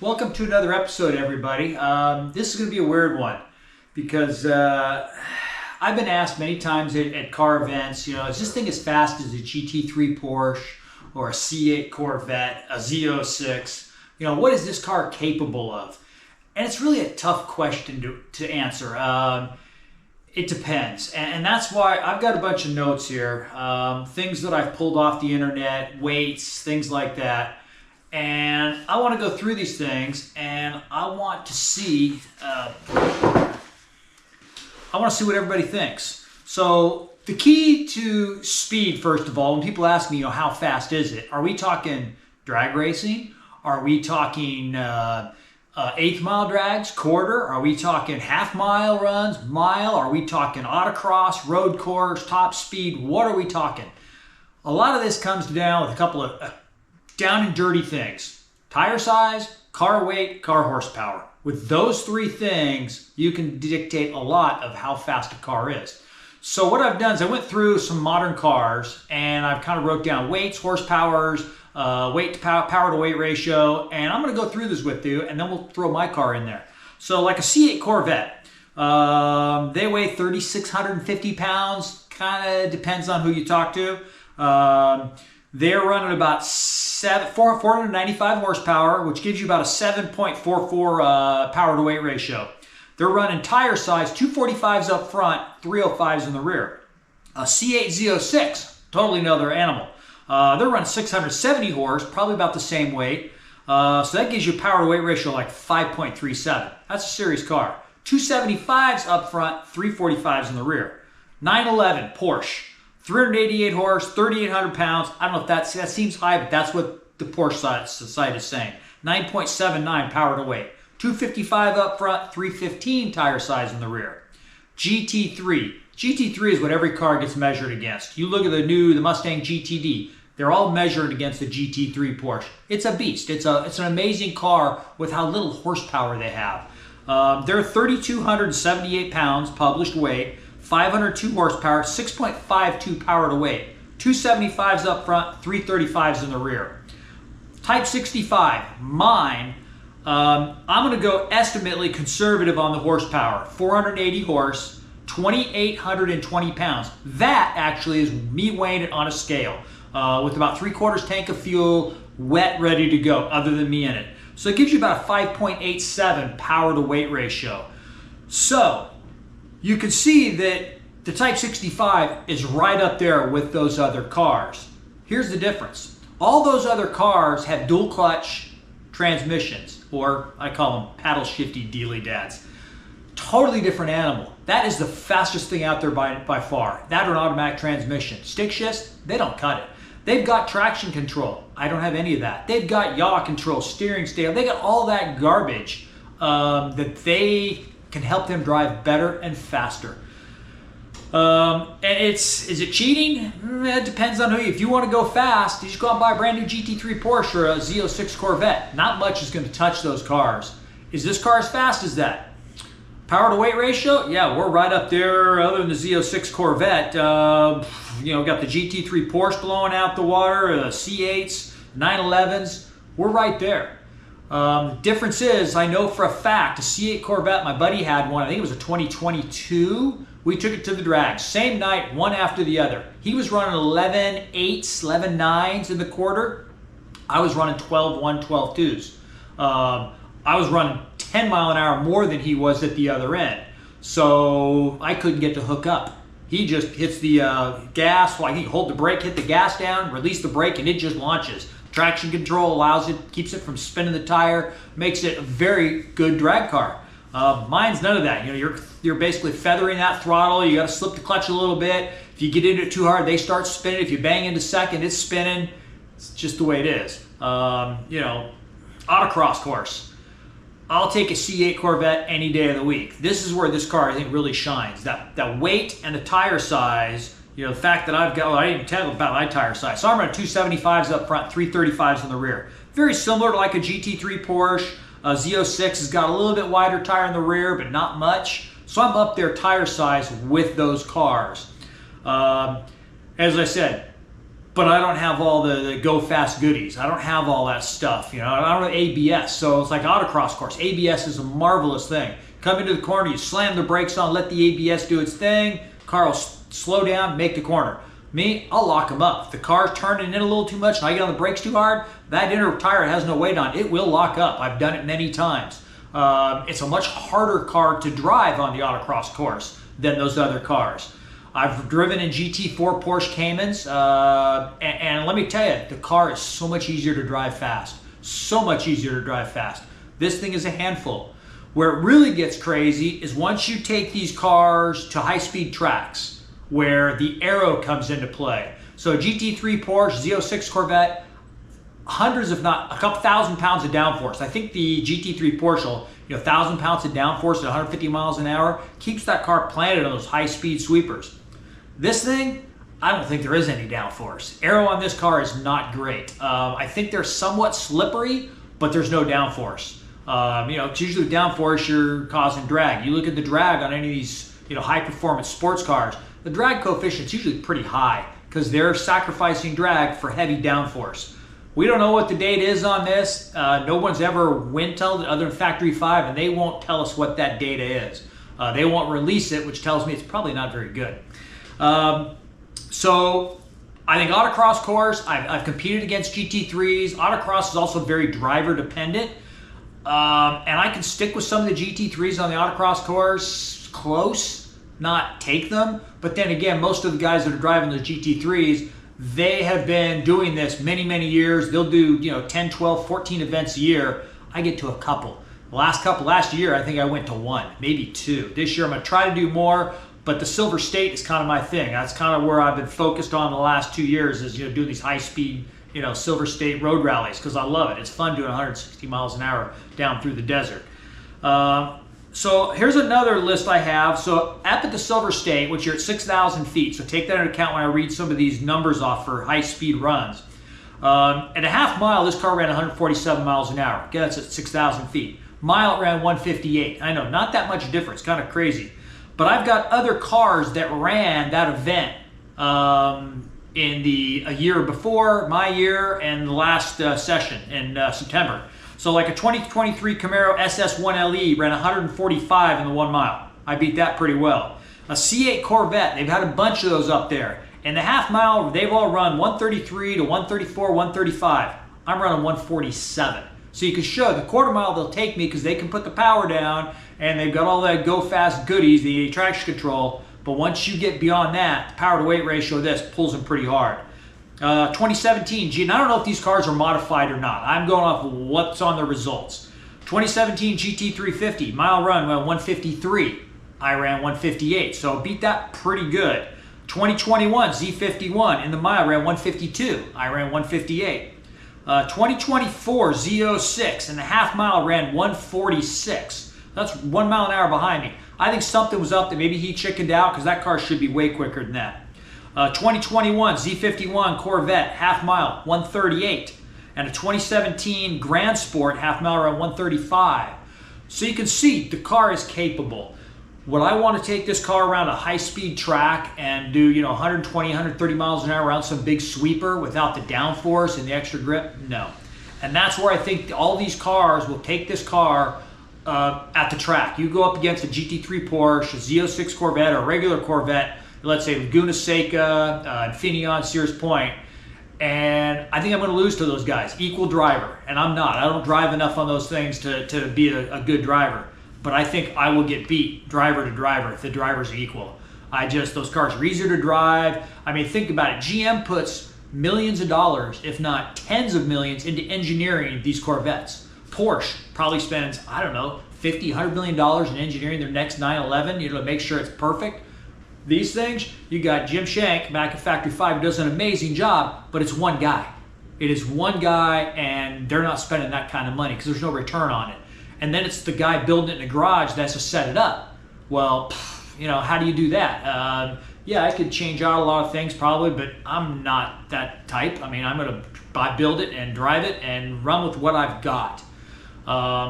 Welcome to another episode, everybody. This is going to be a weird one because I've been asked many times at car events, is this thing as fast as a GT3 Porsche or a C8 Corvette, a Z06? What is this car capable of? And it's really a tough question to answer. It depends. And that's why I've got a bunch of notes here, things that I've pulled off the internet, weights, things like that. And I want to go through these things, and I want to see what everybody thinks. So the key to speed, first of all, when people ask me, how fast is it? Are we talking drag racing? Are we talking eighth mile drags, quarter? Are we talking half mile runs, mile? Are we talking autocross, road course, top speed? What are we talking? A lot of this comes down with a couple of down and dirty things: tire size, car weight, car horsepower. With those three things, you can dictate a lot of how fast a car is. So what I've done is I went through some modern cars and I've kind of wrote down weights, horsepowers, weight to power to weight ratio, and I'm going to go through this with you, and then we'll throw my car in there. So like a C8 Corvette, they weigh 3,650 pounds, kind of depends on who you talk to. They're running about 495 horsepower, which gives you about a 7.44 power to weight ratio. They're running tire size 245s up front, 305s in the rear. A C8 Z06, totally another animal. They're running 670 horse, probably about the same weight. So that gives you a power to weight ratio like 5.37. That's a serious car. 275s up front, 345s in the rear. 911 Porsche. 388 horse, 3,800 pounds. I don't know if that seems high, but that's what the Porsche site is saying. 9.79 power to weight. 255 up front, 315 tire size in the rear. GT3. GT3 is what every car gets measured against. You look at the Mustang GTD. They're all measured against the GT3 Porsche. It's a beast. It's an amazing car with how little horsepower they have. They're 3,278 pounds published weight. 502 horsepower, 6.52 power to weight. 275s up front, 335s in the rear. Type 65, mine, I'm going to go estimately conservative on the horsepower. 480 horse, 2,820 pounds. That actually is me weighing it on a scale with about 3/4 tank of fuel, wet, ready to go, other than me in it. So it gives you about a 5.87 power to weight ratio. So you can see that the Type 65 is right up there with those other cars. Here's the difference. All those other cars have dual clutch transmissions, or I call them paddle shifty dealy dads. Totally different animal. That is the fastest thing out there by far. That or an automatic transmission. Stick shifts, they don't cut it. They've got traction control. I don't have any of that. They've got yaw control, steering stable. They got all that garbage that they can help them drive better and faster. And is it cheating? It depends on who you. If you want to go fast, you just go out and buy a brand new GT3 Porsche or a Z06 Corvette. Not much is going to touch those cars. Is this car as fast as that? Power to weight ratio? Yeah, we're right up there. Other than the Z06 Corvette, got the GT3 Porsche blowing out the water, C8s, 911s. We're right there. Difference is, I know for a fact, a C8 Corvette, my buddy had one, I think it was a 2022. We took it to the drag. Same night, one after the other. He was running 11.8s, 11.9s in the quarter. I was running 12.1, 12.2s. I was running 10 mile an hour more than he was at the other end. So I couldn't get to hook up. He just hits the gas, he can hold the brake, hit the gas down, release the brake, and it just launches. Traction control allows it, keeps it from spinning the tire, makes it a very good drag car. Mine's none of that. You're basically feathering that throttle. You got to slip the clutch a little bit. If you get into it too hard, they start spinning. If you bang into second, it's spinning. It's just the way it is. Autocross course. I'll take a C8 Corvette any day of the week. This is where this car, I think, really shines. That weight and the tire size. The fact that I've got, I didn't even tell you about my tire size. So I'm running 275s up front, 335s in the rear. Very similar to like a GT3 Porsche. Z06 has got a little bit wider tire in the rear, but not much. So I'm up there tire size with those cars. As I said, but I don't have all the go fast goodies. I don't have all that stuff. You know, I don't have ABS. So it's like autocross course. ABS is a marvelous thing. Come into the corner, you slam the brakes on, let the ABS do its thing. Car will slow down, make the corner. Me, I'll lock them up. If the car's turning in a little too much and I get on the brakes too hard, that inner tire has no weight on it. It will lock up. I've done it many times. It's a much harder car to drive on the autocross course than those other cars. I've driven in GT4 Porsche Caymans, and let me tell you, the car is so much easier to drive fast. So much easier to drive fast. This thing is a handful. Where it really gets crazy is once you take these cars to high-speed tracks where the aero comes into play. So GT3 Porsche, Z06 Corvette, hundreds if not a couple thousand pounds of downforce. I think the GT3 Porsche will, 1,000 pounds of downforce at 150 miles an hour keeps that car planted on those high-speed sweepers. This thing, I don't think there is any downforce. Aero on this car is not great. I think they're somewhat slippery, but there's no downforce. It's usually with downforce you're causing drag. You look at the drag on any of these, high-performance sports cars. The drag coefficient is usually pretty high because they're sacrificing drag for heavy downforce. We don't know what the date is on this. No one's ever windtilled it other than Factory 5, and they won't tell us what that data is. They won't release it, which tells me it's probably not very good. So I think autocross course, I've competed against GT3s. Autocross is also very driver dependent. And I can stick with some of the GT3s on the autocross course close, not take them. But then again, most of the guys that are driving those GT3s, they have been doing this many, many years. They'll do, 10, 12, 14 events a year. I get to a couple. Last year, I think I went to 1, maybe 2. This year, I'm going to try to do more. But the Silver State is kind of my thing. That's kind of where I've been focused on the last 2 years is, doing these high-speed, Silver State road rallies because I love it. It's fun doing 160 miles an hour down through the desert. So here's another list I have. So up at the Silver State, which you're at 6,000 feet, so take that into account when I read some of these numbers off for high-speed runs. At a half mile, this car ran 147 miles an hour. Again, that's at 6,000 feet. Mile, it ran 158. I know, not that much difference, kind of crazy. But I've got other cars that ran that event in a year before my year and the last session in September. So like a 2023 Camaro SS1LE ran 145 in the 1 mile. I beat that pretty well. A C8 Corvette, they've had a bunch of those up there. In the half mile, they've all run 133 to 134, 135. I'm running 147. So you can show the quarter mile they'll take me because they can put the power down and they've got all that go fast goodies, the traction control. But once you get beyond that, the power to weight ratio of this pulls them pretty hard. 2017 and I don't know if these cars are modified or not. I'm going off of what's on the results. 2017 GT350 mile run went 153. I ran 158, so beat that pretty good. 2021 Z51 in the mile ran 152. I ran 158. 2024 Z06 in the half mile ran 146. That's 1 mile an hour behind me. I think something was up there. Maybe he chickened out because that car should be way quicker than that. 2021 Z51 Corvette half mile 138. And a 2017 Grand Sport half mile around 135. So you can see the car is capable. Would I want to take this car around a high-speed track and do 120, 130 miles an hour around some big sweeper without the downforce and the extra grip? No. And that's where I think all these cars will take this car at the track. You go up against a GT3 Porsche, a Z06 Corvette, or a regular Corvette, let's say Laguna Seca, Infineon, Sears Point, and I think I'm going to lose to those guys. Equal driver, and I'm not. I don't drive enough on those things to be a good driver. But I think I will get beat driver to driver if the drivers are equal. Those cars are easier to drive. I mean, think about it. GM puts millions of dollars, if not tens of millions, into engineering these Corvettes. Porsche probably spends, I don't know, $50, $100 million in engineering their next 911, to make sure it's perfect. These things, you got Jim Shank back at Factory 5 who does an amazing job, but it's one guy. It is one guy, and they're not spending that kind of money because there's no return on it. And then it's the guy building it in the garage that's to set it up. Well, how do you do that? Yeah, I could change out a lot of things probably, but I'm not that type. I mean, I'm going to build it and drive it and run with what I've got.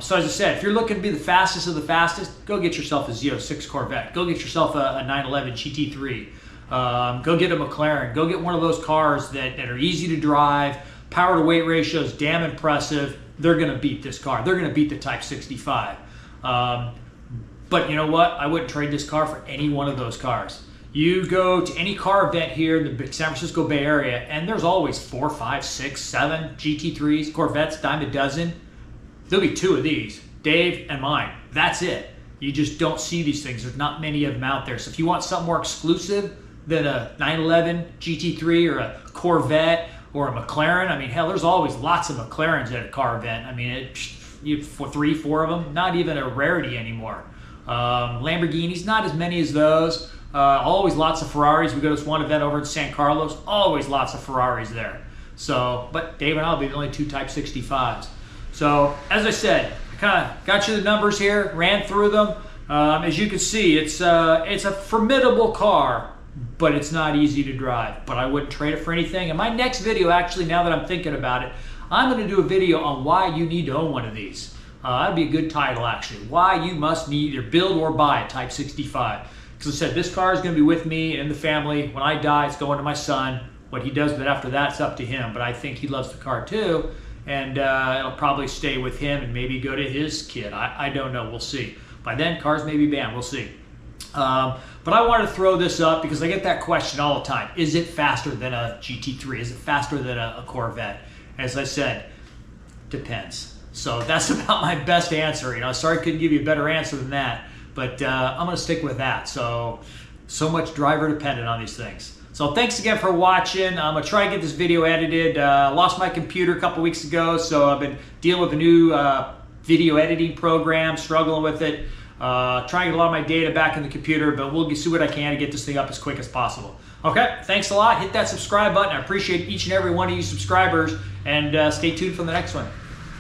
So as I said, if you're looking to be the fastest of the fastest, go get yourself a Z06 Corvette. Go get yourself a 911 GT3. Go get a McLaren. Go get one of those cars that are easy to drive. Power to weight ratio is damn impressive. They're going to beat this car. They're going to beat the Type 65. But you know what? I wouldn't trade this car for any one of those cars. You go to any car event here in the San Francisco Bay Area, and there's always 4, 5, 6, 7 GT3s, Corvettes, dime a dozen. There'll be 2 of these, Dave and mine. That's it. You just don't see these things. There's not many of them out there. So if you want something more exclusive than a 911 GT3 or a Corvette or a McLaren, I mean, hell, there's always lots of McLarens at a car event. I mean, for 3, 4 of them, not even a rarity anymore. Lamborghinis, not as many as those. Always lots of Ferraris. We go to this one event over in San Carlos, always lots of Ferraris there. So, but Dave and I will be the only 2 Type 65s. So, as I said, I kind of got you the numbers here, ran through them. As you can see, it's a formidable car, but it's not easy to drive. But I wouldn't trade it for anything. And my next video, actually, now that I'm thinking about it, I'm going to do a video on why you need to own one of these. That'd be a good title, actually. Why you must need either build or buy a Type 65. Because I said, this car is going to be with me and the family. When I die, it's going to my son. What he does with it after that, it's up to him. But I think he loves the car too. And it'll probably stay with him and maybe go to his kid. I don't know. We'll see. By then, cars may be banned. We'll see. But I wanted to throw this up because I get that question all the time. Is it faster than a GT3? Is it faster than a Corvette? As I said, depends. So that's about my best answer. You know, sorry I couldn't give you a better answer than that, but I'm going to stick with that. So much driver dependent on these things. So thanks again for watching. I'm going to try and get this video edited. Lost my computer a couple weeks ago, so I've been dealing with a new video editing program, struggling with it. Trying to get a lot of my data back in the computer, but we'll see what I can to get this thing up as quick as possible. Okay, thanks a lot. Hit that subscribe button. I appreciate each and every one of you subscribers, and stay tuned for the next one.